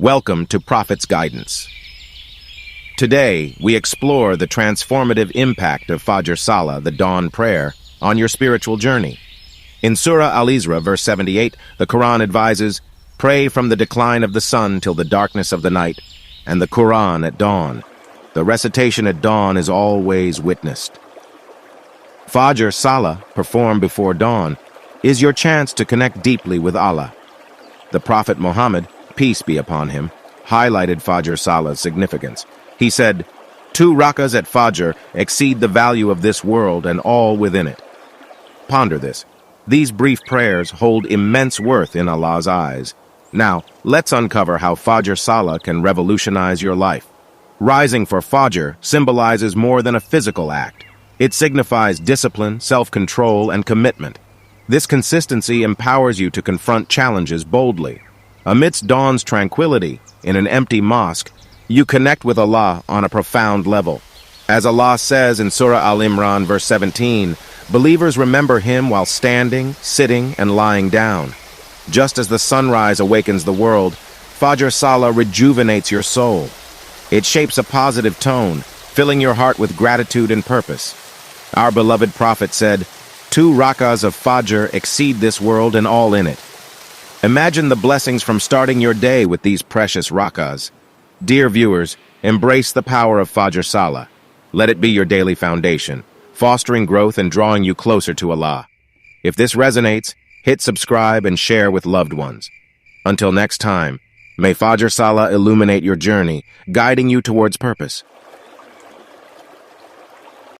Welcome to Prophet's Guidance. Today, we explore the transformative impact of Fajr Salah, the dawn prayer, on your spiritual journey. In Surah Al-Isra, verse 78, the Quran advises, "Pray from the decline of the sun till the darkness of the night, and the Quran at dawn. The recitation at dawn is always witnessed." Fajr Salah, performed before dawn, is your chance to connect deeply with Allah. The Prophet Muhammad, peace be upon him, highlighted Fajr Salah's significance. He said, "2 rakas at Fajr exceed the value of this world and all within it." Ponder this. These brief prayers hold immense worth in Allah's eyes. Now, let's uncover how Fajr Salah can revolutionize your life. Rising for Fajr symbolizes more than a physical act. It signifies discipline, self-control, and commitment. This consistency empowers you to confront challenges boldly. Amidst dawn's tranquility, in an empty mosque, you connect with Allah on a profound level. As Allah says in Surah Al-Imran, verse 17, believers remember Him while standing, sitting, and lying down. Just as the sunrise awakens the world, Fajr Salah rejuvenates your soul. It shapes a positive tone, filling your heart with gratitude and purpose. Our beloved Prophet said, 2 rakas of Fajr exceed this world and all in it. Imagine the blessings from starting your day with these precious rakas. Dear viewers, embrace the power of Fajr Salah. Let it be your daily foundation, fostering growth and drawing you closer to Allah. If this resonates, hit subscribe and share with loved ones. Until next time, may Fajr Salah illuminate your journey, guiding you towards purpose.